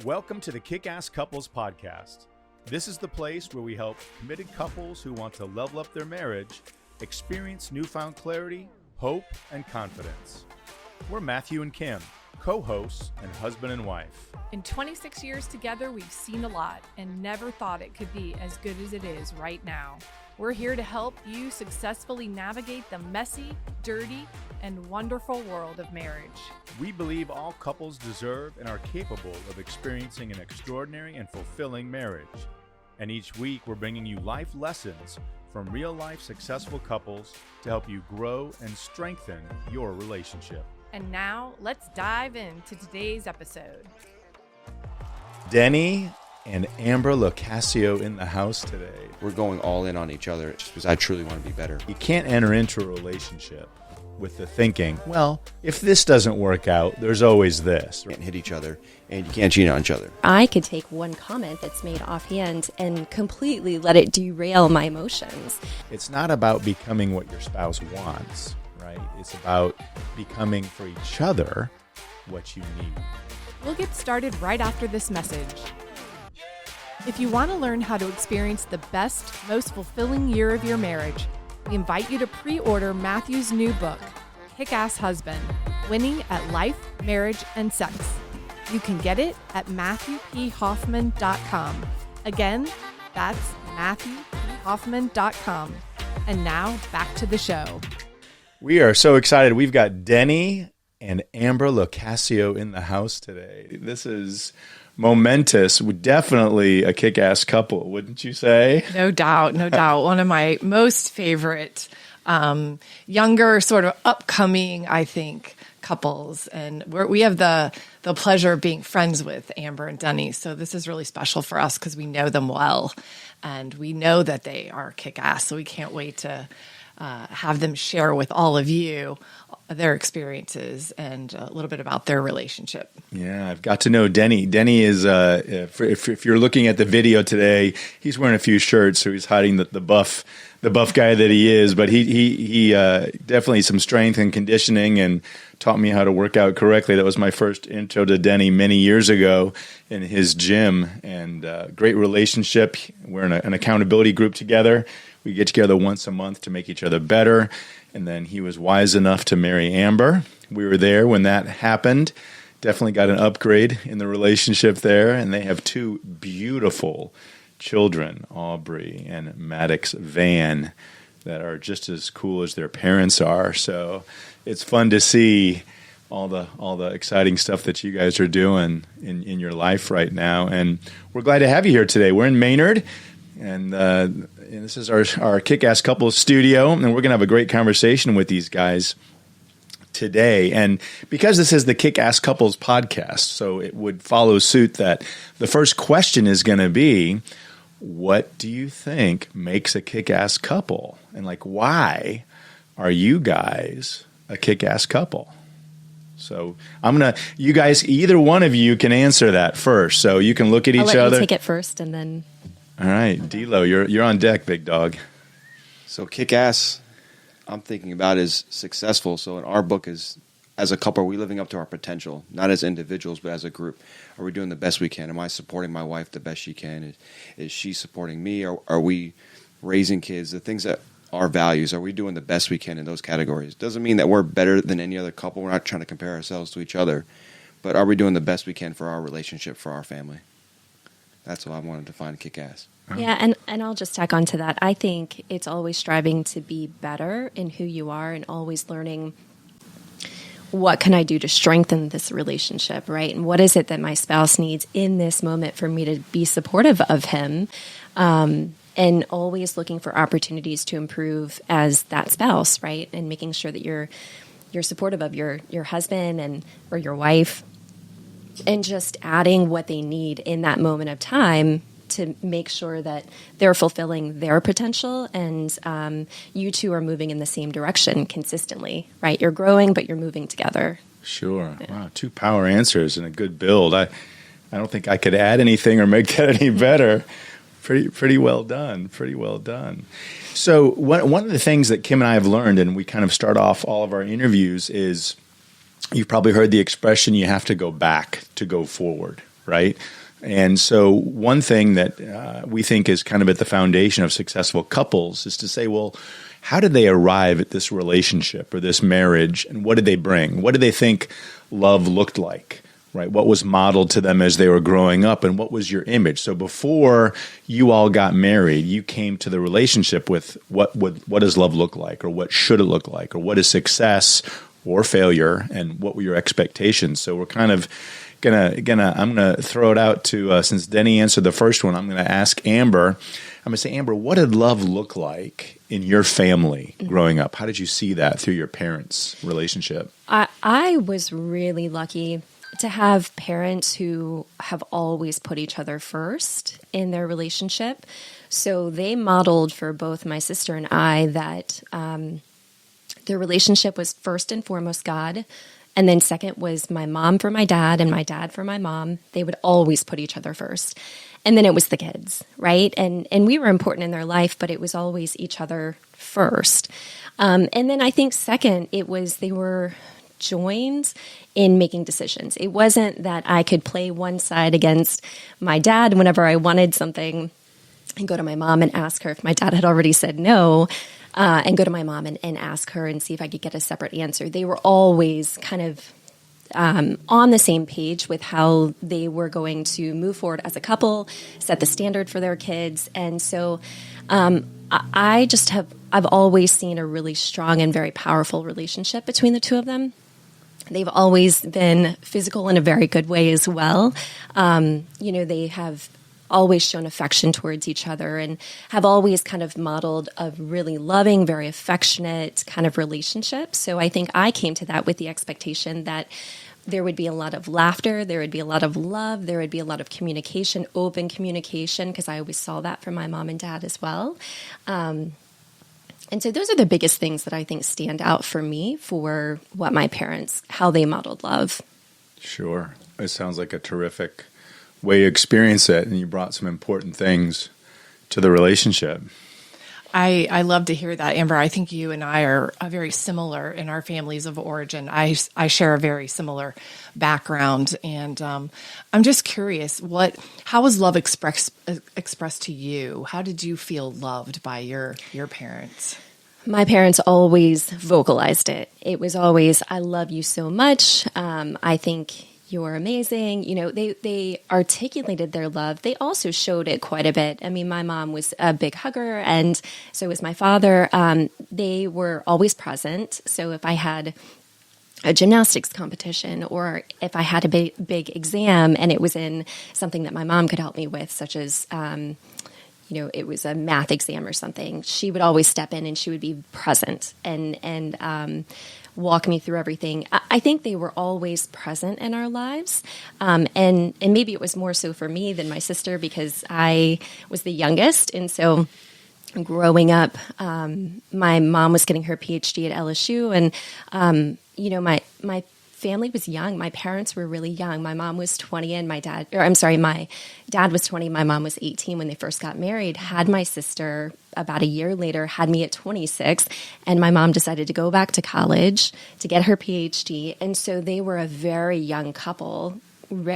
Welcome to the Kickass Couples Podcast. This is the place where we help committed couples who want to level up their marriage experience newfound clarity, hope, and confidence. We're Matthew and Kim, co-hosts and husband and wife. In 26 years together, we've seen a lot and never thought it could be as good as it is right now. We're here to help you successfully navigate the messy, dirty, and wonderful world of marriage. We believe all couples deserve and are capable of experiencing an extraordinary and fulfilling marriage. And each week, we're bringing you life lessons from real-life successful couples to help you grow and strengthen your relationship. And now, let's dive into today's episode. Denny and Amber Locascio in the house today. We're going all in on each other just because I truly want to be better. You can't enter into a relationship with the thinking, well, if this doesn't work out, there's always this. You can't hit each other, and you can't cheat on each other. I could take one comment that's made offhand and completely let it derail my emotions. It's not about becoming what your spouse wants, right? It's about becoming for each other what you need. We'll get started right after this message. If you want to learn how to experience the best, most fulfilling year of your marriage, we invite you to pre-order Matthew's new book, Kickass Husband, Winning at Life, Marriage, and Sex. You can get it at MatthewPHoffman.com. Again, that's MatthewPHoffman.com. And now, back to the show. We are so excited. We've got Denny and Amber Locascio in the house today. This is momentous. Definitely a kick-ass couple, wouldn't you say? No doubt, no doubt. One of my most favorite younger, sort of upcoming, I think, couples. And we have the pleasure of being friends with Amber and Denny. So this is really special for us because we know them well. And we know that they are kick-ass. So we can't wait to have them share with all of you their experiences and a little bit about their relationship. Yeah, I've got to know Denny. Denny is, if you're looking at the video today, he's wearing a few shirts, so he's hiding the buff guy that he is. But he definitely some strength and conditioning and taught me how to work out correctly. That was my first intro to Denny many years ago in his gym, and great relationship. We're in an accountability group together. We get together once a month to make each other better. And then he was wise enough to marry Amber. We were there when that happened. Definitely got an upgrade in the relationship there. And they have two beautiful children, Aubrey and Maddox Van, that are just as cool as their parents are. So it's fun to see all the exciting stuff that you guys are doing in your life right now. And we're glad to have you here today. We're in Maynard. And this is our Kick-Ass Couples studio, and we're going to have a great conversation with these guys today. And because this is the Kick-Ass Couples podcast, so it would follow suit that the first question is going to be, what do you think makes a kick-ass couple? And why are you guys a kick-ass couple? So you guys, either one of you can answer that first. So you can look at each other. I'll let you take it first and then... All right, D-Lo, you're on deck, big dog. So kick-ass, I'm thinking about is successful. So in our book is, as a couple, are we living up to our potential? Not as individuals, but as a group. Are we doing the best we can? Am I supporting my wife the best she can? Is she supporting me? Are we raising kids? The things that are values, are we doing the best we can in those categories? Doesn't mean that we're better than any other couple. We're not trying to compare ourselves to each other. But are we doing the best we can for our relationship, for our family? That's what I wanted to find kick-ass. Yeah, and I'll just tack on to that. I think it's always striving to be better in who you are and always learning what can I do to strengthen this relationship, right? And what is it that my spouse needs in this moment for me to be supportive of him? And always looking for opportunities to improve as that spouse, right? And making sure that you're supportive of your husband or your wife, and just adding what they need in that moment of time to make sure that they're fulfilling their potential and you two are moving in the same direction consistently, right? You're growing, but you're moving together. Sure. Yeah. Wow, two power answers and a good build. I don't think I could add anything or make that any better. Pretty well done. Pretty well done. So one of the things that Kim and I have learned, and we kind of start off all of our interviews, is you've probably heard the expression, you have to go back to go forward, right? And so one thing that we think is kind of at the foundation of successful couples is to say, well, how did they arrive at this relationship or this marriage, and what did they bring? What did they think love looked like, right? What was modeled to them as they were growing up, and what was your image? So before you all got married, you came to the relationship with what does love look like, or what should it look like, or what is success or failure, and what were your expectations? So we're kind of I'm gonna throw it out to since Denny answered the first one, I'm gonna ask Amber. I'm gonna say, Amber, what did love look like in your family growing up? How did you see that through your parents' relationship? I was really lucky to have parents who have always put each other first in their relationship. So they modeled for both my sister and I that their relationship was first and foremost God. And then second was my mom for my dad and my dad for my mom. They would always put each other first. And then it was the kids, right? And we were important in their life, but it was always each other first. And then I think second, it was they were joined in making decisions. It wasn't that I could play one side against my dad whenever I wanted something and go to my mom and ask her if my dad had already said no. And go to my mom and ask her and see if I could get a separate answer. They were always kind of on the same page with how they were going to move forward as a couple, set the standard for their kids. And so I've always seen a really strong and very powerful relationship between the two of them. They've always been physical in a very good way as well. They have always shown affection towards each other and have always kind of modeled a really loving, very affectionate kind of relationship. So I think I came to that with the expectation that there would be a lot of laughter, there would be a lot of love, there would be a lot of communication, open communication, because I always saw that from my mom and dad as well. And so those are the biggest things that I think stand out for me for what my parents, how they modeled love. Sure. It sounds like a terrific way to experience it, and you brought some important things to the relationship. I love to hear that, Amber. I think you and I are very similar in our families of origin. I share a very similar background, and I'm just curious, how was love expressed to you? How did you feel loved by your parents? My parents always vocalized it. It was always, I love you so much. I think you're amazing. They articulated their love. They also showed it quite a bit. I mean, my mom was a big hugger, and so was my father. They were always present. So if I had a gymnastics competition, or if I had a big exam and it was in something that my mom could help me with, such as it was a math exam or something, she would always step in and she would be present and walk me through everything. I think they were always present in our lives. And maybe it was more so for me than my sister because I was the youngest. And so growing up, my mom was getting her PhD at LSU, and, my family was young. My parents were really young. My mom was 20 and my dad was 20. My mom was 18 when they first got married, had my sister about a year later, had me at 26. And my mom decided to go back to college to get her PhD. And so they were a very young couple,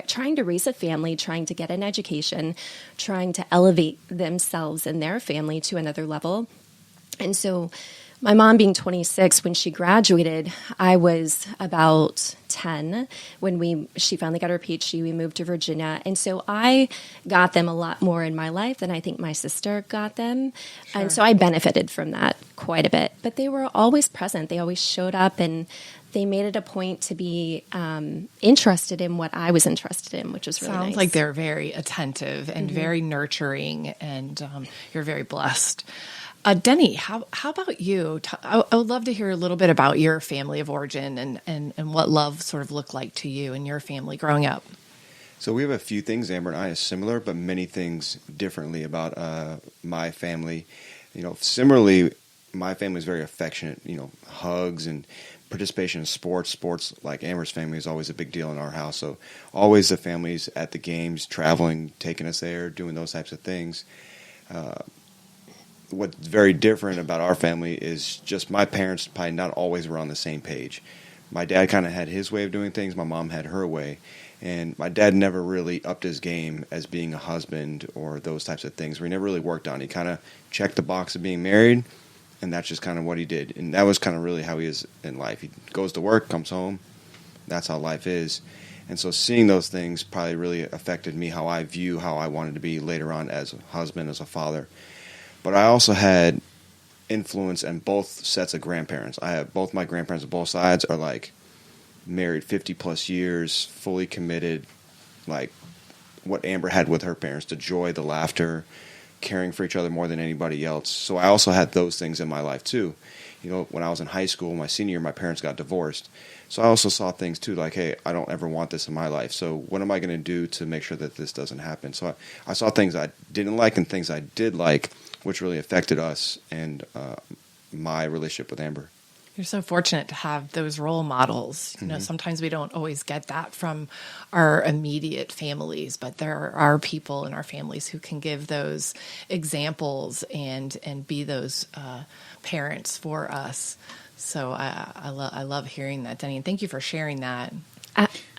trying to raise a family, trying to get an education, trying to elevate themselves and their family to another level. And so my mom being 26, when she graduated, I was about 10 when she finally got her PhD. We moved to Virginia. And so I got them a lot more in my life than I think my sister got them. Sure. And so I benefited from that quite a bit. But they were always present. They always showed up, and they made it a point to be interested in what I was interested in, which was really nice. Sounds like they're very attentive and very nurturing, and you're very blessed. Denny, how about you? I would love to hear a little bit about your family of origin and what love sort of looked like to you and your family growing up. So we have a few things, Amber and I, is similar, but many things differently about my family. Similarly, my family is very affectionate, hugs and participation in sports. Sports, like Amber's family, is always a big deal in our house. So always the families at the games, traveling, taking us there, doing those types of things. What's very different about our family is just my parents probably not always were on the same page. My dad kind of had his way of doing things. My mom had her way. And my dad never really upped his game as being a husband or those types of things, where he never really worked on it. He kind of checked the box of being married, and that's just kind of what he did. And that was kind of really how he is in life. He goes to work, comes home. That's how life is. And so seeing those things probably really affected me, how I view how I wanted to be later on as a husband, as a father. But I also had influence in both sets of grandparents. I have both my grandparents on both sides are like married 50 plus years, fully committed, like what Amber had with her parents, the joy, the laughter, caring for each other more than anybody else. So I also had those things in my life too. You know, when I was in high school, my senior year, my parents got divorced. So I also saw things too, like, hey, I don't ever want this in my life. So what am I going to do to make sure that this doesn't happen? So I saw things I didn't like and things I did like, which really affected us and my relationship with Amber. You're so fortunate to have those role models. You know, sometimes we don't always get that from our immediate families, but there are people in our families who can give those examples and be those parents for us. So I love hearing that, Denny, and thank you for sharing that.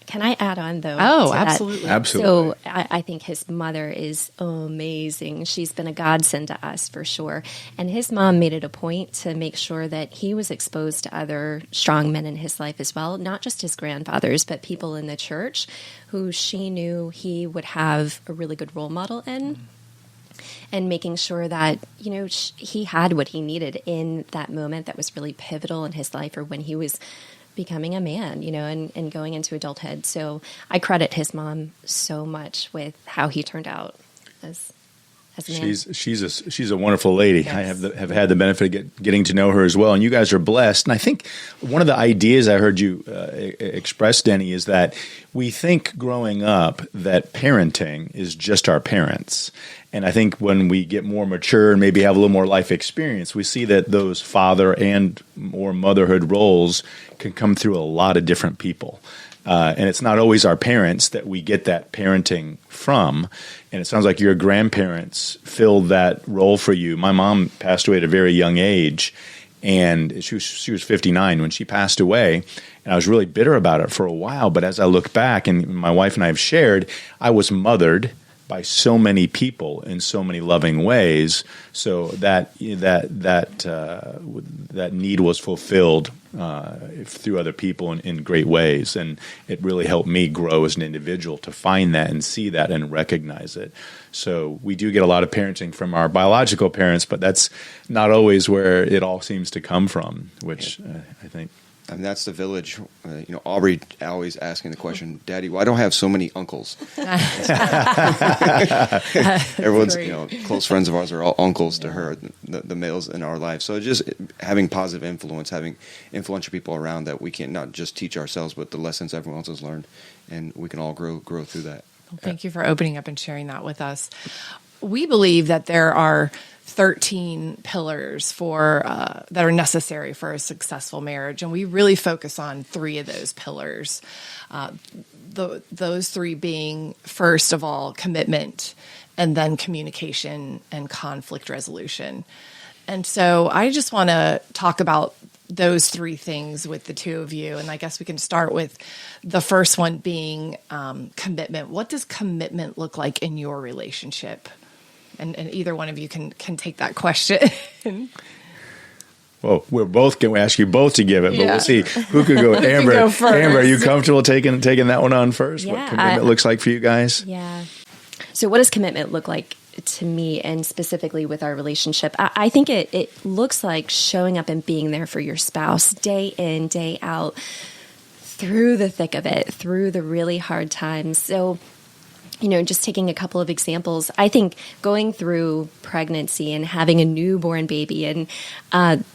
Can I add on, though? Oh, to that? absolutely. Absolutely. So I think his mother is amazing. She's been a godsend to us for sure. And his mom made it a point to make sure that he was exposed to other strong men in his life as well, not just his grandfathers, but people in the church who she knew he would have a really good role model in. And making sure that, you know, he had what he needed in that moment that was really pivotal in his life, or when he was becoming a man, you know, and going into adulthood. So I credit his mom so much with how he turned out as a man. She's a wonderful lady. Yes. I have had the benefit of getting to know her as well, and you guys are blessed. And I think one of the ideas I heard you express, Denny, is that we think growing up that parenting is just our parents. And I think when we get more mature and maybe have a little more life experience, we see that those father and or motherhood roles can come through a lot of different people. And it's not always our parents that we get that parenting from. And it sounds like your grandparents filled that role for you. My mom passed away at a very young age, and she was 59 when she passed away. And I was really bitter about it for a while. But as I look back, and my wife and I have shared, I was mothered by so many people in so many loving ways, so that need was fulfilled through other people in great ways, and it really helped me grow as an individual to find that and see that and recognize it. So we do get a lot of parenting from our biological parents, but that's not always where it all seems to come from, which I think. And that's the village. You know, Aubrey always asking the question, Daddy, why don't I have so many uncles? Everyone's, you know, close friends of ours are all uncles to her, the males in our life. So just having positive influence, having influential people around that we can not just teach ourselves, but the lessons everyone else has learned, and we can all grow through that. Well, thank you for opening up and sharing that with us. We believe that there are 13 pillars for that are necessary for a successful marriage, and we really focus on 3 of those pillars. Those 3 being, first of all, commitment, and then communication and conflict resolution. And so I just want to talk about those 3 things with the two of you, and I guess we can start with the first one being commitment. What does commitment look like in your relationship? And either one of you can take that question. Well, we're both going to ask you both to give it, but we'll see who could go. Amber, go first. Amber, are you comfortable taking that one on first? Yeah, what commitment looks like for you guys? Yeah. So what does commitment look like to me, and specifically with our relationship? I think it looks like showing up and being there for your spouse day in, day out, through the thick of it, through the really hard times. So, you know, just taking a couple of examples, I think going through pregnancy and having a newborn baby and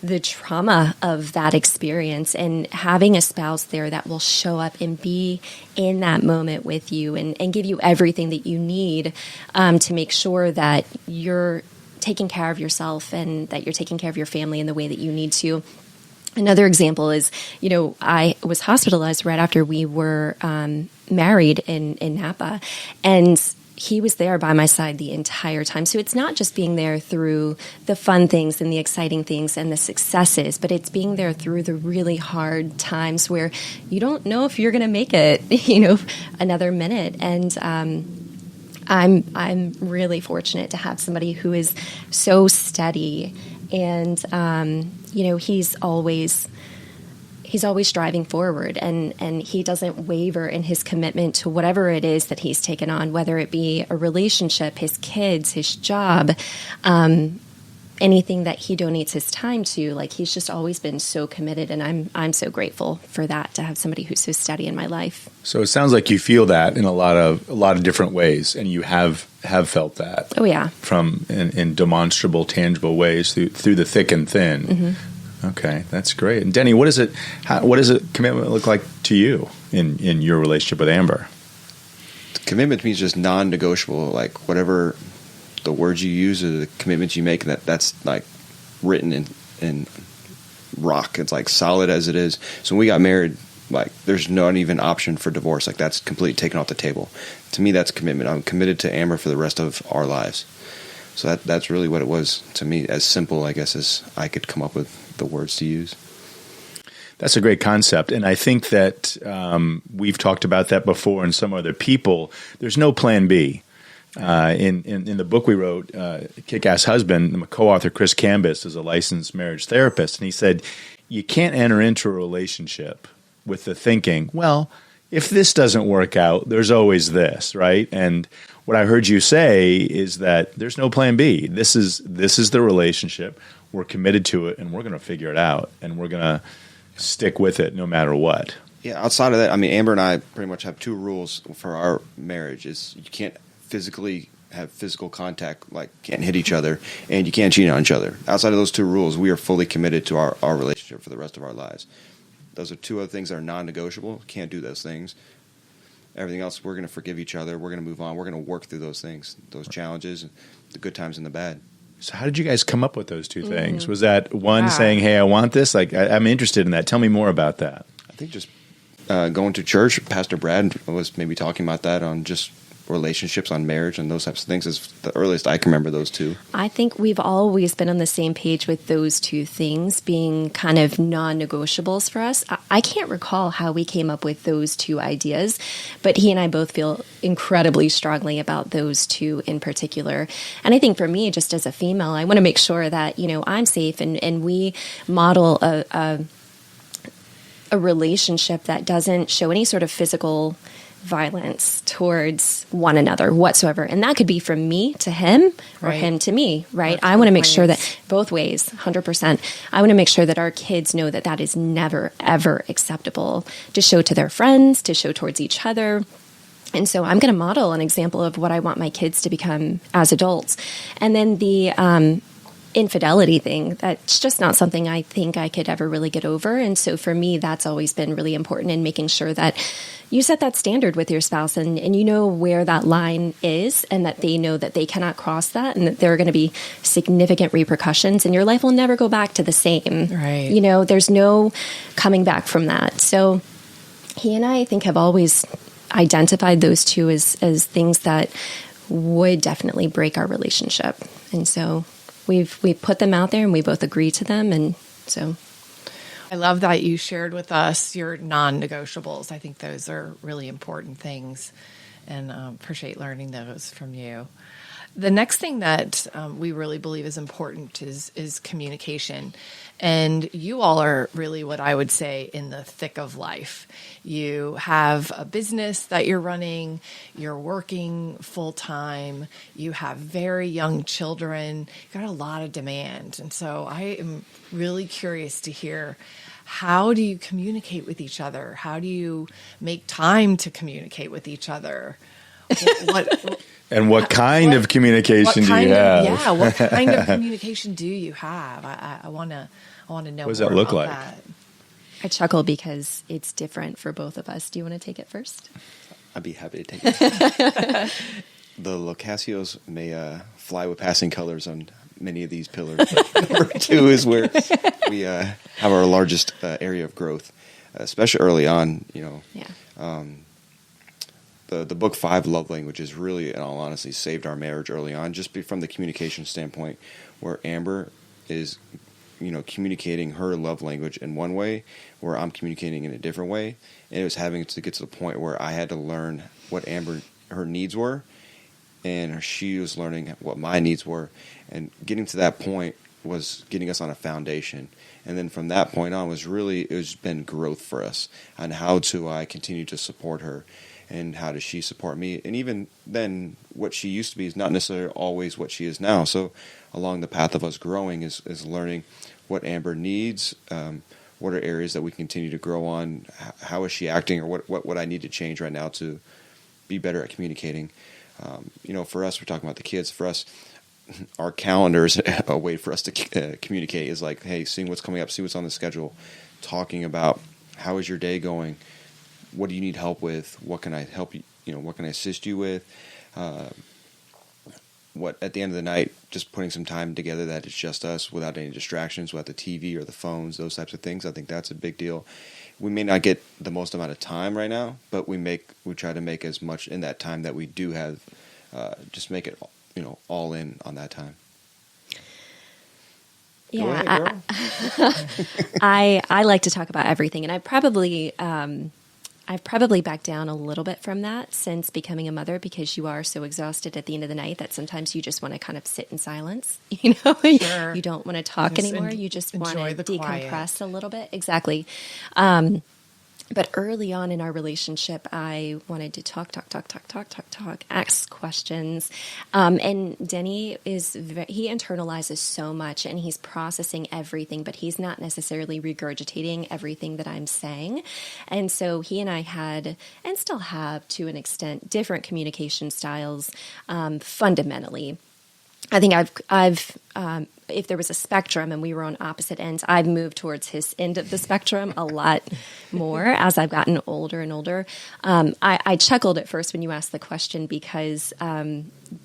the trauma of that experience, and having a spouse there that will show up and be in that moment with you and give you everything that you need to make sure that you're taking care of yourself and that you're taking care of your family in the way that you need to. Another example is, you know, I was hospitalized right after we were married in Napa, and he was there by my side the entire time. So it's not just being there through the fun things and the exciting things and the successes, but it's being there through the really hard times where you don't know if you're going to make it, another minute. And I'm really fortunate to have somebody who is so steady, and he's always striving forward, and he doesn't waver in his commitment to whatever it is that he's taken on, whether it be a relationship, his kids, his job, anything that he donates his time to. Like, he's just always been so committed, and I'm so grateful for that, to have somebody who's so steady in my life. So it sounds like you feel that in a lot of different ways, and you have felt that. Oh yeah, from in demonstrable, tangible ways through the thick and thin. Mm-hmm. Okay, that's great. And Denny, what does a commitment look like to you in your relationship with Amber? Commitment to me is just non-negotiable. Like, whatever the words you use or the commitments you make, that's like written in rock. It's like solid as it is. So when we got married, like, there's not even option for divorce. Like, that's completely taken off the table. To me, that's commitment. I'm committed to Amber for the rest of our lives. So that's really what it was to me. As simple, I guess, as I could come up with the words to use. That's a great concept, and I think that we've talked about that before in some other people. There's no plan B. In the book we wrote, Kickass Husband, my co-author Chris Cambis is a licensed marriage therapist, and he said, you can't enter into a relationship with the thinking, well, if this doesn't work out, there's always this, right? And what I heard you say is that there's no plan B. This is the relationship. We're committed to it, and we're going to figure it out, and we're going to stick with it no matter what. Yeah, outside of that, I mean, Amber and I pretty much have two rules for our marriage. Is you can't physically have physical contact, like can't hit each other, and you can't cheat on each other. Outside of those two rules, we are fully committed to our relationship for the rest of our lives. Those are two other things that are non-negotiable. Can't do those things. Everything else, we're going to forgive each other. We're going to move on. We're going to work through those things, those challenges, the good times and the bad. So how did you guys come up with those two things? Was that one saying, hey, I want this? Like, I'm interested in that. Tell me more about that. I think just going to church, Pastor Brad was maybe talking about that on just relationships, on marriage, and those types of things is the earliest I can remember those two. I think we've always been on the same page with those two things being kind of non-negotiables for us. I can't recall how we came up with those two ideas, but he and I both feel incredibly strongly about those two in particular. And I think for me, just as a female, I want to make sure that, I'm safe and we model a relationship that doesn't show any sort of physical violence towards one another whatsoever. And that could be from me to him or him to me, right? I want to make sure that both ways, 100%. I want to make sure that our kids know that that is never, ever acceptable to show to their friends, to show towards each other. And so I'm going to model an example of what I want my kids to become as adults. And then the infidelity thing, that's just not something I think I could ever really get over. And so for me, that's always been really important in making sure that you set that standard with your spouse and you know where that line is and that they know that they cannot cross that and that there are going to be significant repercussions and your life will never go back to the same. Right. There's no coming back from that. So he and I think have always identified those two as things that would definitely break our relationship. And so we've put them out there and we both agree to them. And so I love that you shared with us your non-negotiables. I think those are really important things and appreciate learning those from you. The next thing that we really believe is important is communication. And you all are really what I would say in the thick of life. You have a business that you're running, you're working full time, you have very young children, you've got a lot of demand. And so I am really curious to hear, how do you communicate with each other? How do you make time to communicate with each other? What kind of communication do you have? What kind of communication do you have? I want to know. What does that look like? That. I chuckle because it's different for both of us. Do you want to take it first? I'd be happy to take it. The Locascios may fly with passing colors on many of these pillars. But number two is where we have our largest area of growth, especially early on. Yeah. the book 5 Love Languages really, in all honesty, saved our marriage early on, just from the communication standpoint, where Amber is, communicating her love language in one way, where I'm communicating in a different way. And it was having to get to the point where I had to learn what her needs were, and she was learning what my needs were. And getting to that point was getting us on a foundation. And then from that point on it's been growth for us on how do I continue to support her and how does she support me. And even then, what she used to be is not necessarily always what she is now. So along the path of us growing is learning what Amber needs, what are areas that we continue to grow on, how is she acting, or what I need to change right now to be better at communicating. For us, we're talking about the kids. For us, our calendar is a way for us to communicate, is like, hey, seeing what's coming up, see what's on the schedule, talking about how is your day going, what do you need help with, what can I help you, what can I assist you with, what at the end of the night, just putting some time together that it's just us without any distractions, without the TV or the phones, those types of things. I think that's a big deal. We may not get the most amount of time right now, but we try to make as much in that time that we do have, just make it, all in on that time. Yeah, Go ahead, girl. I like to talk about everything, and I've probably backed down a little bit from that since becoming a mother, because you are so exhausted at the end of the night that sometimes you just want to kind of sit in silence. Sure. You don't want to talk Just anymore. You just want enjoy to the quiet. decompress a little bit. Exactly. But early on in our relationship, I wanted to talk, ask questions. And Denny he internalizes so much, and he's processing everything, but he's not necessarily regurgitating everything that I'm saying. And so he and I had, and still have to an extent, different communication styles, fundamentally. I think I've if there was a spectrum and we were on opposite ends, I've moved towards his end of the spectrum a lot more as I've gotten older and older. I chuckled at first when you asked the question, because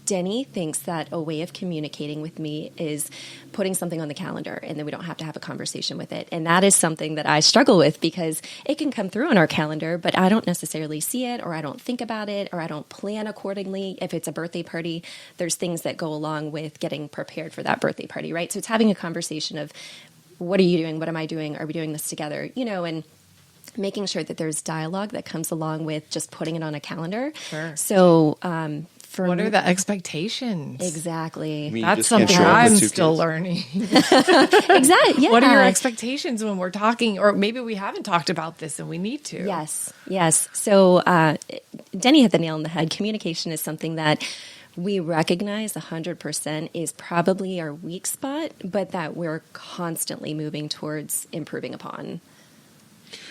Denny thinks that a way of communicating with me is putting something on the calendar and then we don't have to have a conversation with it. And that is something that I struggle with, because it can come through on our calendar, but I don't necessarily see it, or I don't think about it, or I don't plan accordingly. If it's a birthday party, there's things that go along with getting prepared for that birthday party, right? So it's having a conversation of, what are you doing? What am I doing? Are we doing this together? And making sure that there's dialogue that comes along with just putting it on a calendar. Sure. So, what are the expectations? Exactly. I mean, you That's just can't something show up I'm with 2 still kids. learning. Exactly. Yeah. What are your expectations when we're talking, or maybe we haven't talked about this and we need to? Yes. So Denny hit the nail on the head. Communication is something that we recognize 100% is probably our weak spot, but that we're constantly moving towards improving upon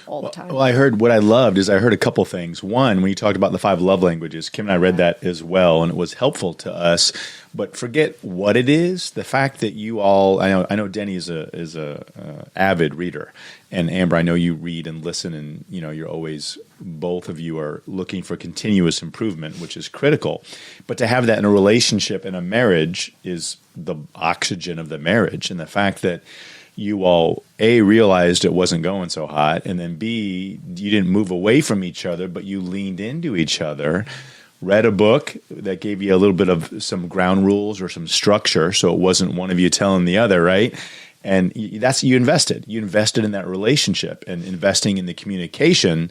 all the time. Well, what I loved is I heard a couple things. One, when you talked about the 5 love languages, Kim and I read that as well, and it was helpful to us. But forget what it is. The fact that you all, I know Denny is a avid reader, and Amber, I know you read and listen, and you're always, both of you are looking for continuous improvement, which is critical. But to have that in a relationship and a marriage is the oxygen of the marriage, and the fact that you all, A, realized it wasn't going so hot, and then B, you didn't move away from each other, but you leaned into each other, read a book that gave you a little bit of some ground rules or some structure, so it wasn't one of you telling the other, right? And you invested. You invested in that relationship, and investing in the communication,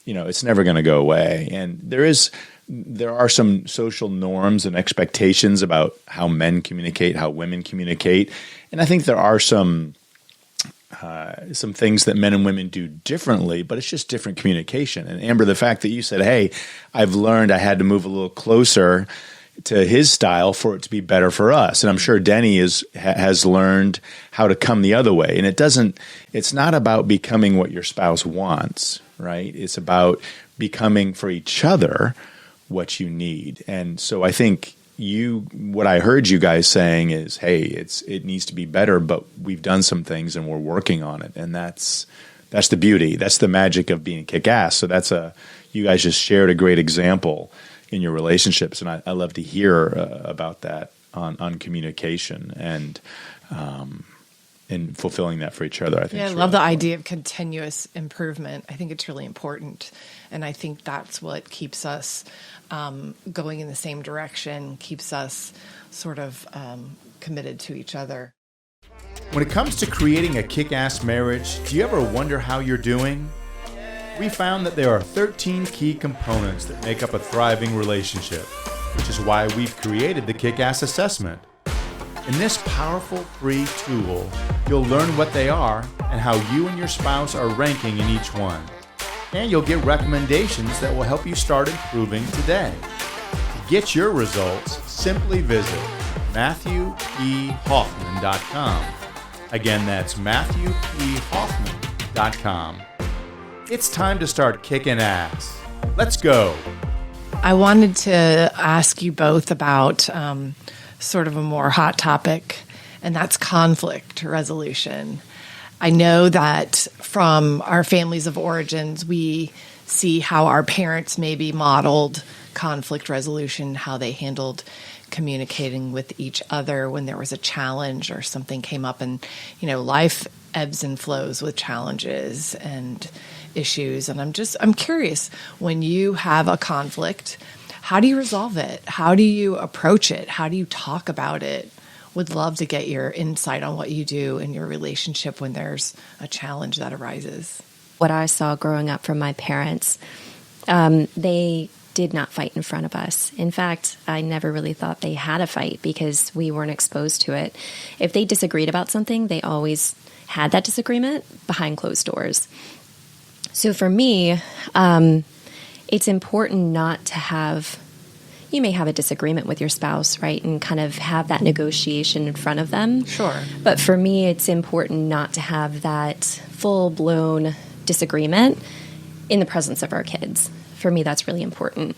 it's never going to go away. And there are some social norms and expectations about how men communicate, how women communicate, and I think there are some things that men and women do differently, but it's just different communication. And Amber, the fact that you said, hey, I've learned I had to move a little closer to his style for it to be better for us. And I'm sure Denny has learned how to come the other way. And it's not about becoming what your spouse wants, right? It's about becoming for each other what you need. And so I think what I heard you guys saying is, hey, it needs to be better, but we've done some things and we're working on it. And that's the beauty. That's the magic of being kick-ass. So you guys just shared a great example in your relationships. And I love to hear about that on communication and fulfilling that for each other. I think. Yeah, I love the idea of continuous improvement. I think it's really important. And I think that's what keeps us going in the same direction, keeps us sort of committed to each other. When it comes to creating a kick-ass marriage, do you ever wonder how you're doing? We found that there are 13 key components that make up a thriving relationship, which is why we've created the Kickass Assessment. In this powerful free tool, you'll learn what they are and how you and your spouse are ranking in each one. And you'll get recommendations that will help you start improving today. To get your results, simply visit MatthewPHoffman.com. Again, that's MatthewPHoffman.com. It's time to start kicking ass. Let's go. I wanted to ask you both about sort of a more hot topic, and that's conflict resolution. I know that from our families of origins, we see how our parents maybe modeled conflict resolution, how they handled communicating with each other when there was a challenge or something came up. And, life ebbs and flows with challenges and issues. And I'm curious, when you have a conflict, how do you resolve it? How do you approach it? How do you talk about it? Would love to get your insight on what you do in your relationship when there's a challenge that arises. What I saw growing up from my parents, they did not fight in front of us. In fact, I never really thought they had a fight because we weren't exposed to it. If they disagreed about something, they always had that disagreement behind closed doors. So for me, it's important not to have, you may have a disagreement with your spouse, right? And kind of have that negotiation in front of them. Sure. But for me, it's important not to have that full-blown disagreement in the presence of our kids. For me, that's really important.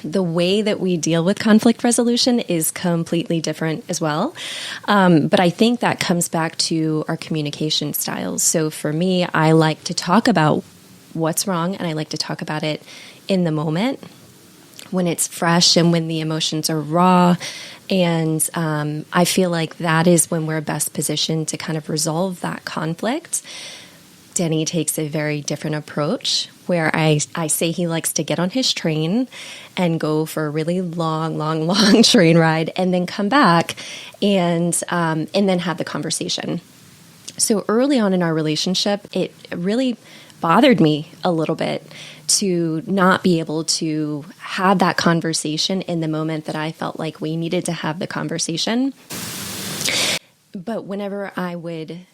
The way that we deal with conflict resolution is completely different as well. But I think that comes back to our communication styles. So for me, I like to talk about what's wrong, and I like to talk about it in the moment when it's fresh and when the emotions are raw. And I feel like that is when we're best positioned to kind of resolve that conflict. Denny takes a very different approach where I say he likes to get on his train and go for a really long train ride and then come back and then have the conversation. So early on in our relationship, it really bothered me a little bit to not be able to have that conversation in the moment that I felt like we needed to have the conversation. But whenever I would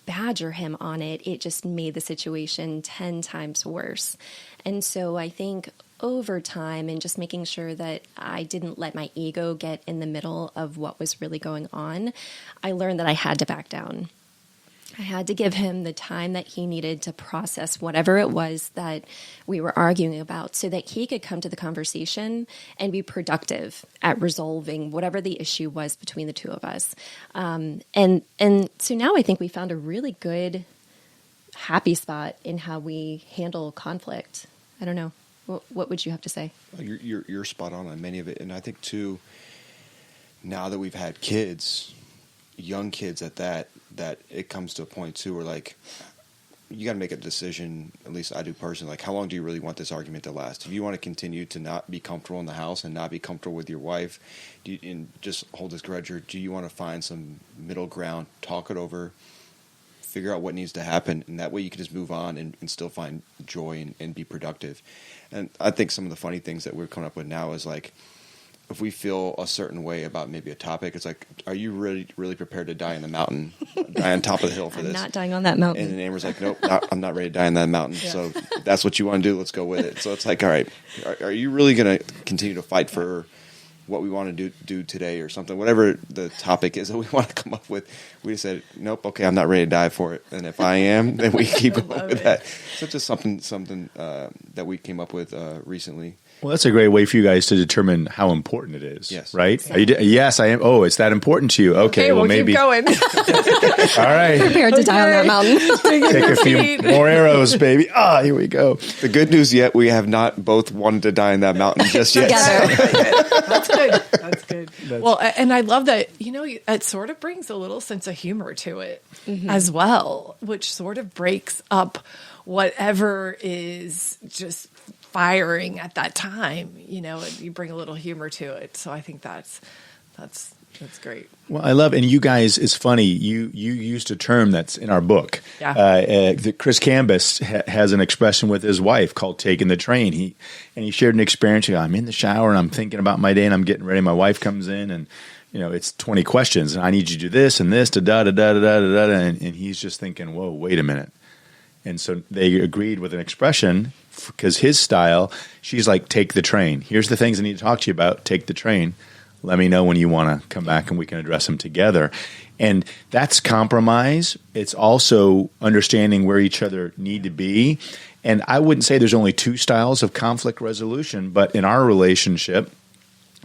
badger him on it, it just made the situation 10 times worse. And so I think over time and just making sure that I didn't let my ego get in the middle of what was really going on, I learned that I had to back down. I had to give him the time that he needed to process whatever it was that we were arguing about so that he could come to the conversation and be productive at resolving whatever the issue was between the two of us. And so now I think we found a really good, happy spot in how we handle conflict. I don't know. What would you have to say? You're spot on many of it. And I think, too, now that we've had kids, young kids at that it comes to a point too where like you got to make a decision. At least I do personally. Like, how long do you really want this argument to last? If you want to continue to not be comfortable in the house and not be comfortable with your wife, and just hold this grudge, or do you want to find some middle ground, talk it over, figure out what needs to happen, and that way you can just move on and still find joy and be productive. And I think some of the funny things that we're coming up with now is like, if we feel a certain way about maybe a topic, it's like, are you really prepared to die in the mountain, die on top of the hill for this? I'm not dying on that mountain. And then Amber's like, nope, I'm not ready to die on that mountain. Yeah. So that's what you want to do. Let's go with it. So it's like, all right, are you really going to continue to fight for what we want to do today or something? Whatever the topic is that we want to come up with, we just said, nope, okay, I'm not ready to die for it. And if I am, then we keep going with that. So it's just something that we came up with recently. Well, that's a great way for you guys to determine how important it is. Yes. Right? Yes, I am. Oh, it's that important to you. Okay, well, maybe. Keep going. All right. Prepared to die on that mountain. Take a few more arrows, baby. Here we go. The good news yet, we have not both wanted to die in that mountain just yet. That's good. That's good. Well, and I love that, it sort of brings a little sense of humor to it as well, which sort of breaks up whatever is just firing at that time, and you bring a little humor to it. So I think that's great. Well, I love, and you guys, it's funny, you used a term that's in our book. Yeah. Chris Cambus has an expression with his wife called taking the train. He shared an experience. I'm in the shower and I'm thinking about my day and I'm getting ready. My wife comes in and, it's 20 questions and I need you to do this and this, and he's just thinking, whoa, wait a minute. And so they agreed with an expression because his style, she's like, take the train. Here's the things I need to talk to you about. Take the train. Let me know when you want to come back and we can address them together. And that's compromise. It's also understanding where each other need to be. And I wouldn't say there's only two styles of conflict resolution, but in our relationship,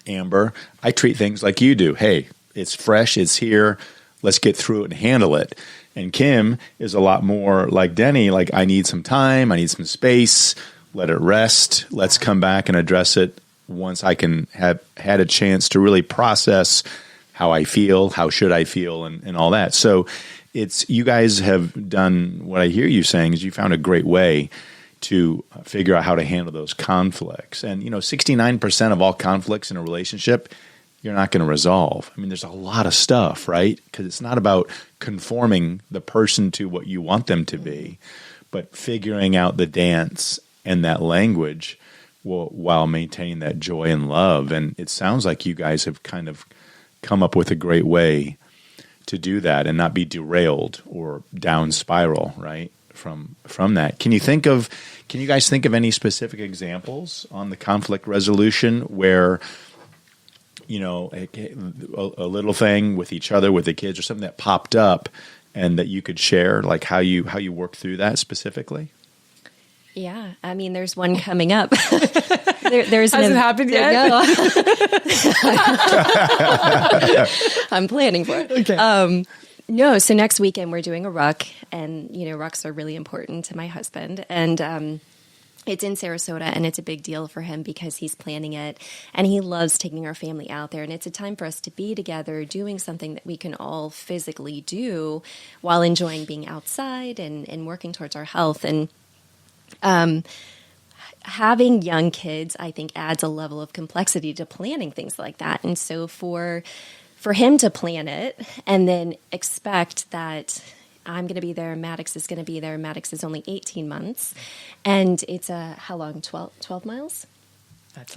Amber, I treat things like you do. Hey, it's fresh, it's here, let's get through it and handle it. And Kim is a lot more like Denny, like I need some time, I need some space, let it rest, let's come back and address it once I can have had a chance to really process how I feel, how should I feel, and all that. So you guys have done what I hear you saying is you found a great way to figure out how to handle those conflicts. And, 69% of all conflicts in a relationship, you're not going to resolve. I mean, there's a lot of stuff, right? Because it's not about conforming the person to what you want them to be, but figuring out the dance and that language while maintaining that joy and love. And it sounds like you guys have kind of come up with a great way to do that and not be derailed or down spiral, right, from that. Can you guys think of any specific examples on the conflict resolution where, a little thing with each other, with the kids or something that popped up and that you could share, like how you work through that specifically? Yeah, I mean, there's one coming up. There's hasn't happened yet. I'm planning for it. Okay. No, so next weekend we're doing a ruck, and rucks are really important to my husband, and it's in Sarasota, and it's a big deal for him because he's planning it, and he loves taking our family out there, and it's a time for us to be together, doing something that we can all physically do while enjoying being outside and working towards our health. And having young kids, I think, adds a level of complexity to planning things like that. And so for him to plan it and then expect that I'm going to be there, Maddox is going to be there. Maddox is only 18 months. And it's how long? 12 miles?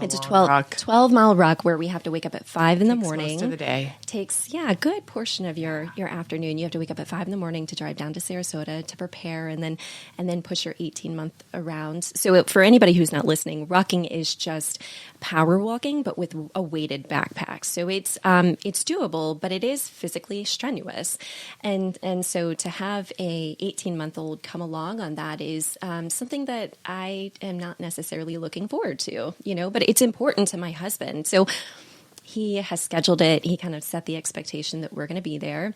It's a 12-mile ruck where we have to wake up at 5 in the morning. Most of the day. Takes a good portion of your afternoon. You have to wake up at 5 in the morning to drive down to Sarasota to prepare and then push your 18-month around. So for anybody who's not listening, rucking is just power walking, but with a weighted backpack. So it's doable, but it is physically strenuous. And so to have a 18-month-old come along on that is something that I am not necessarily looking forward to, but it's important to my husband. So he has scheduled it. He kind of set the expectation that we're going to be there.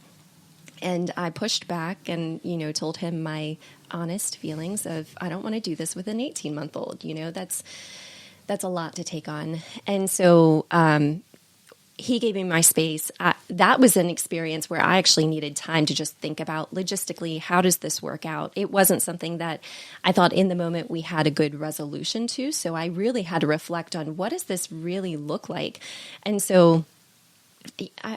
And I pushed back and, told him my honest feelings of, I don't want to do this with an 18-month-old. That's a lot to take on. And so he gave me my space. That was an experience where I actually needed time to just think about logistically, how does this work out? It wasn't something that I thought in the moment we had a good resolution to. So I really had to reflect on what does this really look like? And so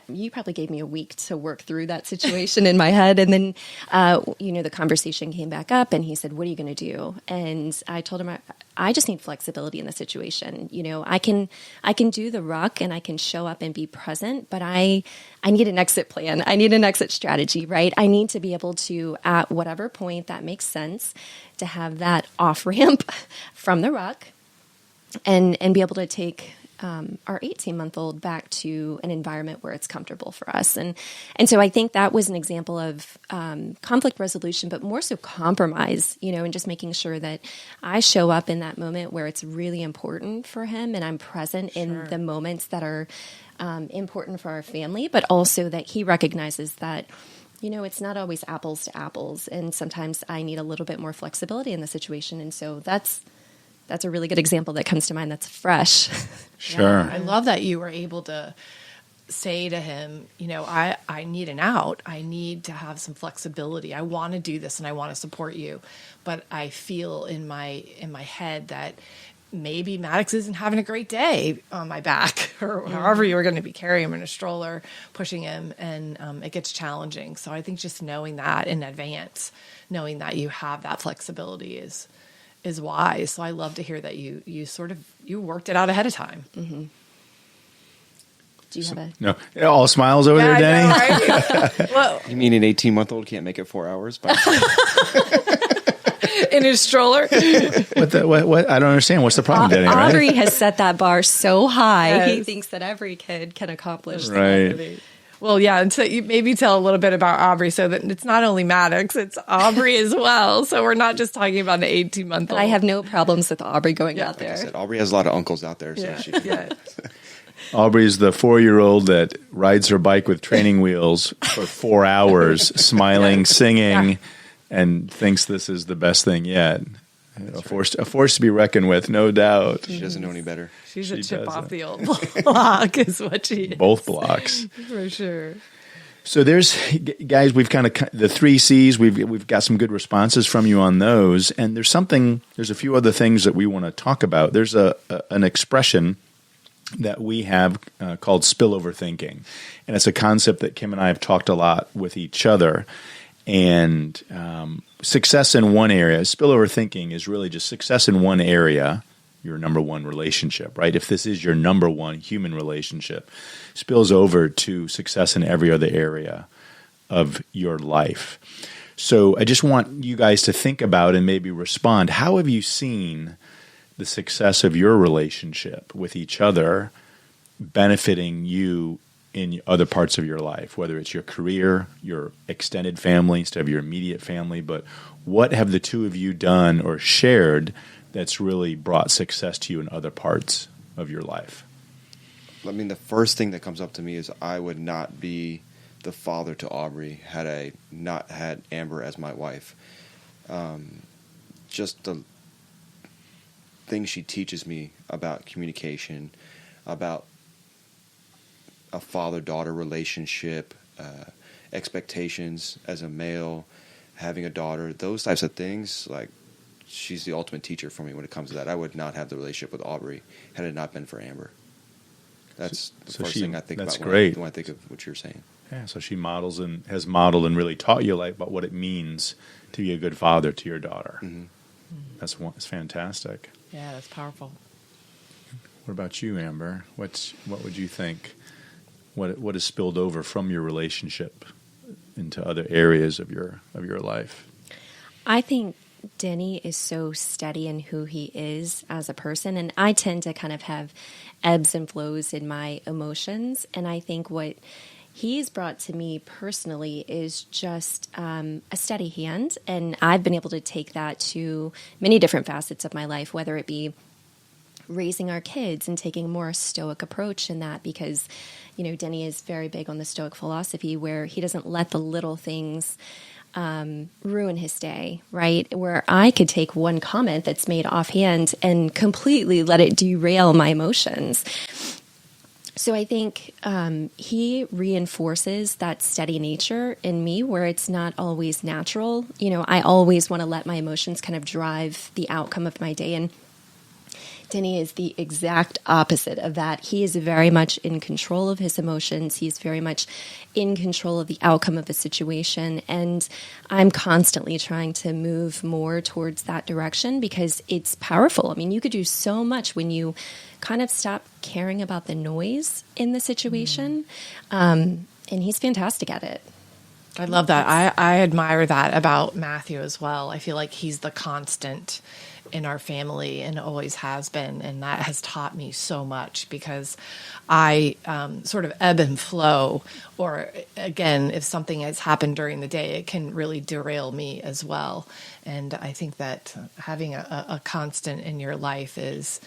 you probably gave me a week to work through that situation in my head. And then, the conversation came back up and he said, what are you going to do? And I told him, I just need flexibility in the situation. I can do the ruck and I can show up and be present, but I need an exit plan. I need an exit strategy, right? I need to be able to, at whatever point that makes sense, to have that off ramp from the ruck and be able to take our 18-month-old back to an environment where it's comfortable for us. And so I think that was an example of conflict resolution, but more so compromise, and just making sure that I show up in that moment where it's really important for him and I'm present in the moments that are important for our family, but also that he recognizes that it's not always apples to apples. And sometimes I need a little bit more flexibility in the situation. And so that's a really good example that comes to mind that's fresh. Sure. Yeah, I love that you were able to say to him, I need an out. I need to have some flexibility. I want to do this and I want to support you. But I feel in my head that maybe Maddox isn't having a great day on my back, or however you were going to be carrying him in a stroller, pushing him, and it gets challenging. So I think just knowing that in advance, knowing that you have that flexibility is wise. So I love to hear that you worked it out ahead of time. Mm-hmm. Do you have a... No, all smiles over there, Denny? Right? Well, You mean an 18-month-old can't make it 4 hours? in his stroller. What? I don't understand. What's the problem, Denny? Right? Aubrey has set that bar so high. Yes. He thinks that every kid can accomplish that. Right. Well, yeah, and so you maybe tell a little bit about Aubrey so that it's not only Maddox, it's Aubrey as well. So we're not just talking about an 18-month-old. I have no problems with Aubrey going out Like there. I said, Aubrey has a lot of uncles out there. So she Yeah. Aubrey's the 4-year-old that rides her bike with training wheels for 4 hours, smiling, singing, and thinks this is the best thing yet. A force to be reckoned with, no doubt. She doesn't know any better. She's She a chip doesn't. off the old block is what she is. Both blocks. For sure. So guys, we've kind of the 3 C's. We've got some good responses from you on those, and there's a few other things that we want to talk about. There's an expression that we have called spillover thinking, and it's a concept that Kim and I have talked a lot with each other. And success in one area, spillover thinking is really just success in one area, your number one relationship, right? If this is your number one human relationship, spills over to success in every other area of your life. So I just want you guys to think about and maybe respond. How have you seen the success of your relationship with each other benefiting you in other parts of your life, whether it's your career, your extended family instead of your immediate family? But what have the two of you done or shared that's really brought success to you in other parts of your life? I mean, the first thing that comes up to me is I would not be the father to Aubrey had I not had Amber as my wife. Just the things she teaches me about communication, about a father-daughter relationship, expectations as a male, having a daughter, those types of things, like, she's the ultimate teacher for me when it comes to that. I would not have the relationship with Aubrey had it not been for Amber. That's the first thing I think about when I think of what you're saying. Yeah, so she models and has modeled and really taught you about what it means to be a good father to your daughter. Mm-hmm. That's fantastic. Yeah, that's powerful. What about you, Amber? What would you think? What has spilled over from your relationship into other areas of your life? I think Denny is so steady in who he is as a person, and I tend to kind of have ebbs and flows in my emotions, and I think what he's brought to me personally is just a steady hand, and I've been able to take that to many different facets of my life, whether it be raising our kids and taking a more stoic approach in that, because Denny is very big on the stoic philosophy where he doesn't let the little things ruin his day, right? Where I could take one comment that's made offhand and completely let it derail my emotions. So I think he reinforces that steady nature in me where it's not always natural. I always want to let my emotions kind of drive the outcome of my day, and Denny is the exact opposite of that. He is very much in control of his emotions. He's very much in control of the outcome of a situation. And I'm constantly trying to move more towards that direction because it's powerful. I mean, you could do so much when you kind of stop caring about the noise in the situation. And he's fantastic at it. I love that. I admire that about Matthew as well. I feel like he's the constant in our family and always has been, and that has taught me so much because I sort of ebb and flow, or again, if something has happened during the day, it can really derail me as well. And I think that having a constant in your life is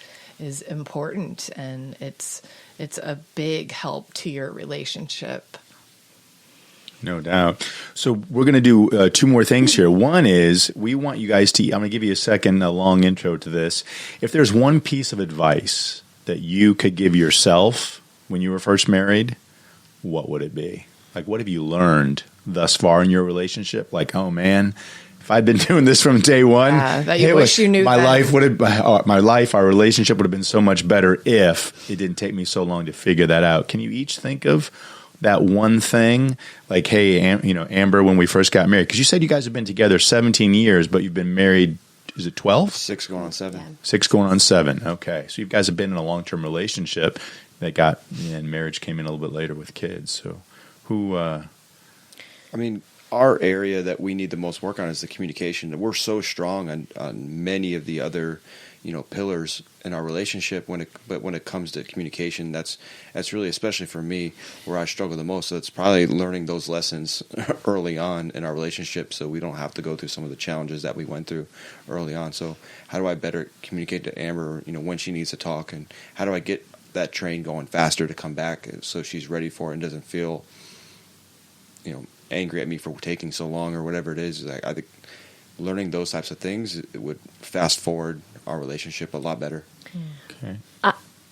important, and it's a big help to your relationship. No doubt. So we're going to do 2 more things here. One is we want you guys to, I'm going to give you a long intro to this. If there's one piece of advice that you could give yourself when you were first married, what would it be? Like, what have you learned thus far in your relationship? Like, oh man, if I'd been doing this from day one, that you wish you knew my then. life would have, our relationship would have been so much better if it didn't take me so long to figure that out. Can you each think of that one thing? Like, hey, Amber, when we first got married, because you said you guys have been together 17 years, but you've been married, is it 12? 6 going on 7. Yeah. 6 going on 7. Okay. So you guys have been in a long-term relationship and marriage came in a little bit later with kids. So who, I mean, our area that we need the most work on is the communication. We're so strong on many of the other, pillars in our relationship. But when it comes to communication, that's really, especially for me, where I struggle the most. So it's probably learning those lessons early on in our relationship, so we don't have to go through some of the challenges that we went through early on. So how do I better communicate to Amber, when she needs to talk, and how do I get that train going faster to come back so she's ready for it and doesn't feel, angry at me for taking so long or whatever it is. I think learning those types of things, it would fast forward our relationship a lot better. okay.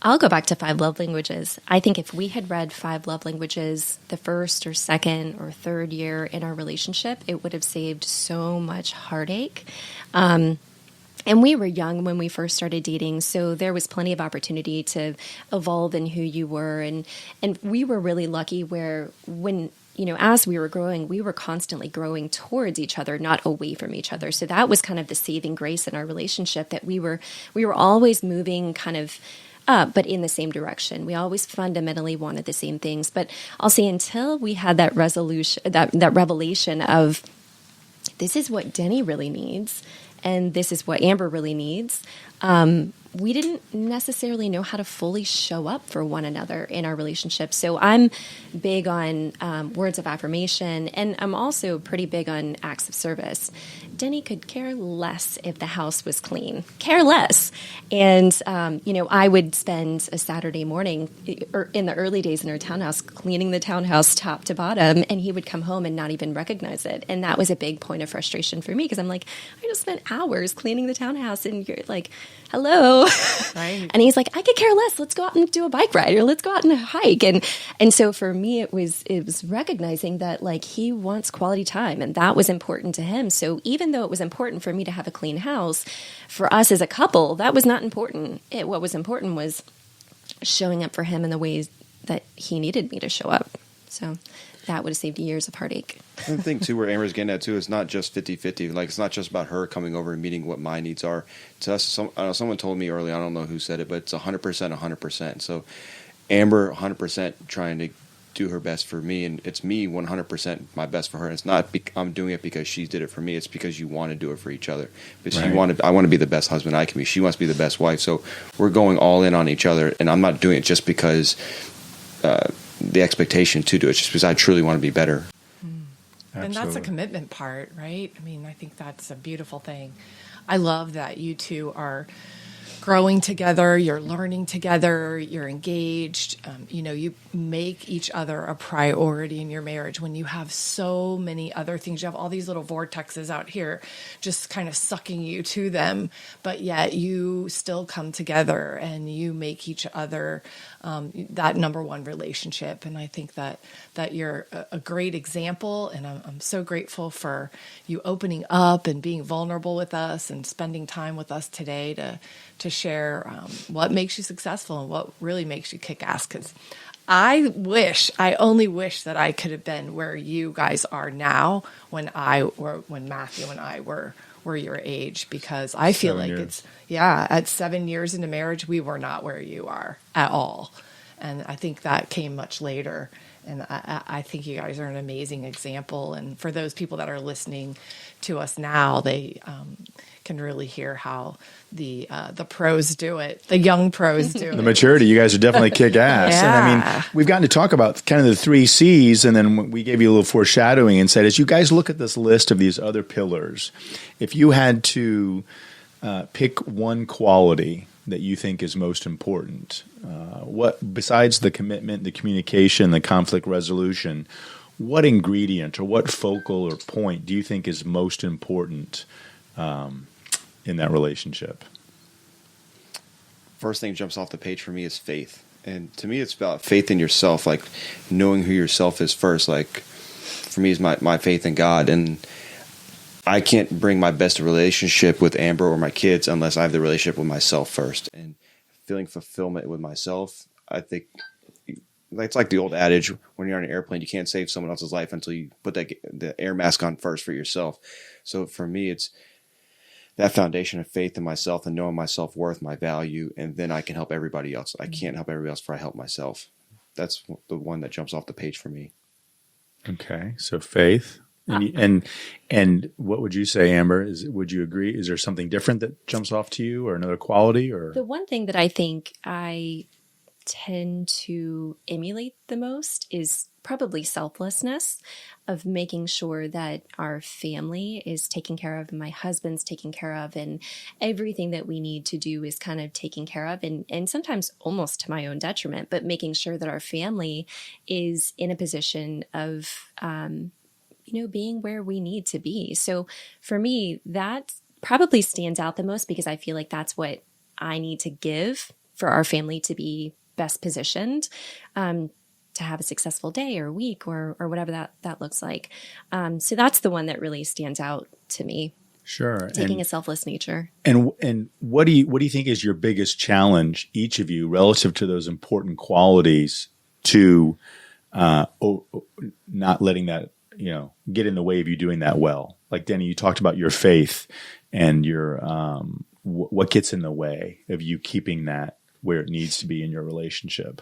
I'll go back to 5 love languages. I think if we had read 5 love languages the first or second or third year in our relationship, it would have saved so much heartache. And we were young when we first started dating, so there was plenty of opportunity to evolve in who you were. And we were really lucky where when, as we were growing, we were constantly growing towards each other, not away from each other. So that was kind of the saving grace in our relationship, that we were always moving kind of up, but in the same direction. We always fundamentally wanted the same things. But I'll say until we had that resolution, that revelation of this is what Denny really needs, and this is what Amber really needs, we didn't necessarily know how to fully show up for one another in our relationship. So I'm big on words of affirmation, and I'm also pretty big on acts of service. Denny could care less if the house was clean, care less. And, I would spend a Saturday morning or in the early days in our townhouse cleaning the townhouse top to bottom, and he would come home and not even recognize it. And that was a big point of frustration for me, because I'm like, I just spent hours cleaning the townhouse, and you're like, hello. Right. And he's like, I could care less. Let's go out and do a bike ride, or let's go out and hike. And so for me, it was recognizing that, like, he wants quality time, and that was important to him. So even though it was important for me to have a clean house, for us as a couple, that was not important. What was important was showing up for him in the ways that he needed me to show up. So that would have saved years of heartache. And the thing, too, where Amber's getting at, too, is not just 50-50. Like, it's not just about her coming over and meeting what my needs are. To us, someone told me early, I don't know who said it, but it's 100%, 100%. So Amber 100% trying to do her best for me, and it's me 100% my best for her. And it's not I'm doing it because she did it for me. It's because you want to do it for each other. But Right. I want to be the best husband I can be. She wants to be the best wife. So we're going all in on each other, and I'm not doing it just because the expectation to do it, just because I truly want to be better. And that's a Absolutely. commitment part, right? I mean, I think that's a beautiful thing. I love that you two are growing together, you're learning together, you're engaged. You make each other a priority in your marriage when you have so many other things. You have all these little vortexes out here just kind of sucking you to them, but yet you still come together and you make each other that number one relationship. And I think that you're a great example, and I'm so grateful for you opening up and being vulnerable with us and spending time with us today to share what makes you successful and what really makes you kick ass. Because I only wish that I could have been where you guys are now when Matthew and I were your age, because I feel 7 like years. at 7 years into marriage, we were not where you are at all. And I think that came much later. And I think you guys are an amazing example. And for those people that are listening to us now, they can really hear how the pros do it. The young pros do The it. maturity, you guys are definitely kick ass. And I Yeah. mean, we've gotten to talk about kind of the 3 C's, and then we gave you a little foreshadowing and said, as you guys look at this list of these other pillars, if you had to pick one quality that you think is most important, what, besides the commitment, the communication, the conflict resolution, what ingredient or what focal or point do you think is most important in that relationship? First thing jumps off the page for me is faith. And to me, it's about faith in yourself, like knowing who yourself is first. Like, for me, is my faith in God. And I can't bring my best relationship with Amber or my kids unless I have the relationship with myself first. And feeling fulfillment with myself, I think it's like the old adage, when you're on an airplane, you can't save someone else's life until you put the air mask on first for yourself. So for me, it's that foundation of faith in myself and knowing my self-worth, my value, and then I can help everybody else. I can't help everybody else before I help myself. That's the one that jumps off the page for me. Okay, so faith. And what would you say, Amber? Would you agree? Is there something different that jumps off to you, or another quality? Or the one thing that I think I tend to emulate the most is probably selflessness, of making sure that our family is taken care of, and my husband's taken care of, and everything that we need to do is kind of taken care of, and sometimes almost to my own detriment, but making sure that our family is in a position of being where we need to be. So for me, that probably stands out the most, because I feel like that's what I need to give for our family to be best positioned, to have a successful day or week or whatever that looks like. So that's the one that really stands out to me. Sure. Taking a selfless nature. And what do you think is your biggest challenge, each of you, relative to those important qualities, to not letting that get in the way of you doing that well? Like Denny, you talked about your faith and your what gets in the way of you keeping that where it needs to be in your relationship.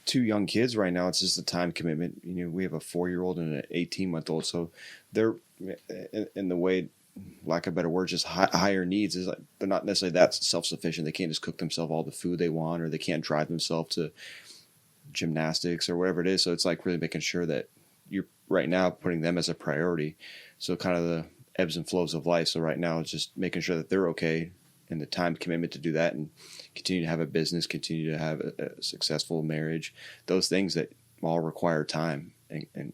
2 young kids right now, it's just a time commitment. We have a 4-year-old and an 18-month-old, so they're in the way, lack of a better word, just higher needs. Is like they're not necessarily that self-sufficient. They can't just cook themselves all the food they want, or they can't drive themselves to gymnastics or whatever it is. So it's like really making sure that you're right now putting them as a priority. So kind of the ebbs and flows of life. So right now it's just making sure that they're okay, and the time commitment to do that, and continue to have a business, continue to have a successful marriage, those things that all require time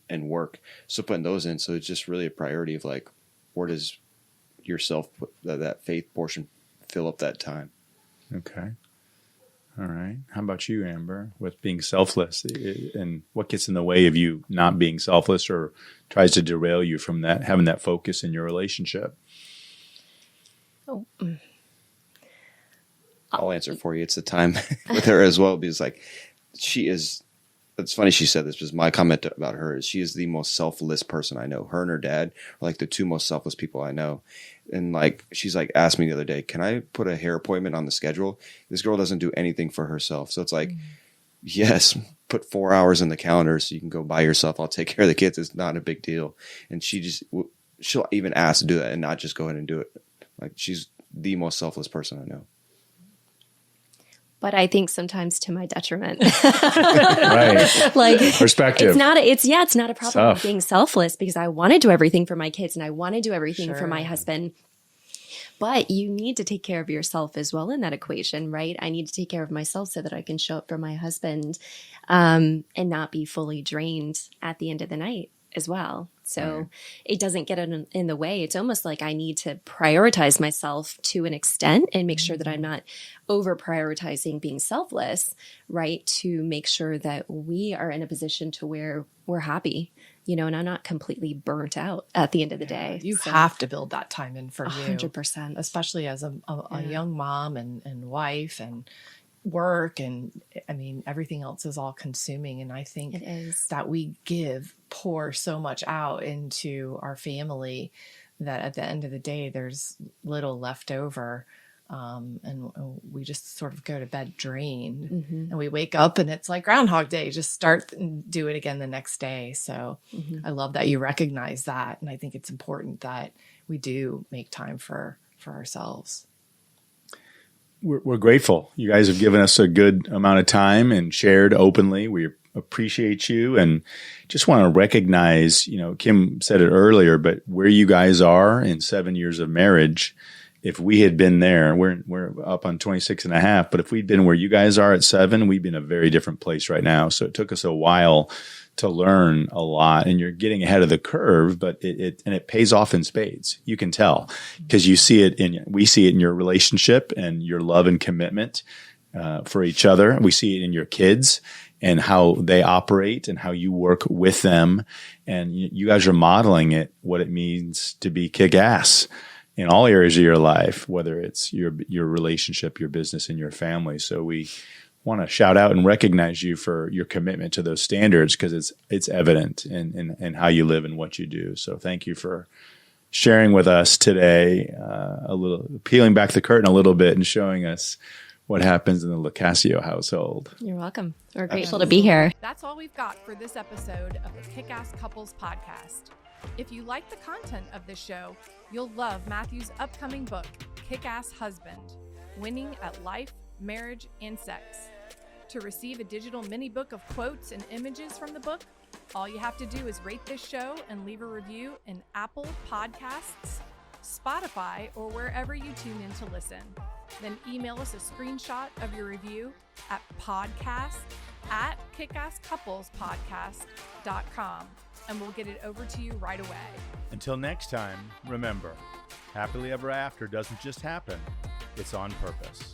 and work. So putting those in. So it's just really a priority of like, where does yourself, that faith portion, fill up that time? Okay. All right. How about you, Amber, with being selfless, and what gets in the way of you not being selfless, or tries to derail you from that, having that focus in your relationship? Oh, I'll answer for you. It's the time with her as well, because like it's funny she said this, because my comment about her is she is the most selfless person I know. Her and her dad are like the 2 most selfless people I know. And like, she's like asked me the other day, can I put a hair appointment on the schedule? This girl doesn't do anything for herself. So it's like, yes, put 4 hours in the calendar so you can go by yourself. I'll take care of the kids. It's not a big deal. And she'll even ask to do that and not just go ahead and do it. Like, she's the most selfless person I know. But I think sometimes to my detriment. Right. Like, perspective. It's not a problem of being selfless, because I want to do everything for my kids and I want to do everything for my husband. But you need to take care of yourself as well in that equation, right? I need to take care of myself so that I can show up for my husband, and not be fully drained at the end of the night as well. So it doesn't get in the way. It's almost like I need to prioritize myself to an extent and make sure that I'm not over prioritizing being selfless, right? To make sure that we are in a position to where we're happy, and I'm not completely burnt out at the end of the day. You have to build that time in for you. 100%. Especially as a young mom and wife and work, and I mean, everything else is all consuming. And I think it is that we pour so much out into our family that at the end of the day, there's little left over. And we just sort of go to bed drained, and we wake up and it's like Groundhog Day, just start and do it again the next day. So I love that you recognize that. And I think it's important that we do make time for ourselves. We're grateful. You guys have given us a good amount of time and shared openly. We appreciate you, and just want to recognize, Kim said it earlier, but where you guys are in 7 years of marriage, if we had been there, we're up on 26 and a half, but if we'd been where you guys are at 7, we'd be in a very different place right now. So it took us a while to learn a lot, and you're getting ahead of the curve, but it pays off in spades. You can tell, because we see it in your relationship and your love and commitment for each other. We see it in your kids, and how they operate and how you work with them. And you guys are modeling what it means to be kick-ass in all areas of your life, whether it's your relationship, your business, and your family. So we want to shout out and recognize you for your commitment to those standards, because it's evident in how you live and what you do. So thank you for sharing with us today, a little peeling back the curtain a little bit and showing us what happens in the Locascio household. You're welcome. We're grateful to be here. That's all we've got for this episode of the Kick-Ass Couples Podcast. If you like the content of this show, you'll love Matthew's upcoming book, Kick-Ass Husband, Winning at Life, Marriage, and Sex. To receive a digital mini book of quotes and images from the book, all you have to do is rate this show and leave a review in Apple Podcasts, Spotify, or wherever you tune in to listen. Then email us a screenshot of your review at podcast@kickasscouplespodcast.com, and we'll get it over to you right away. Until next time, remember, happily ever after doesn't just happen, it's on purpose.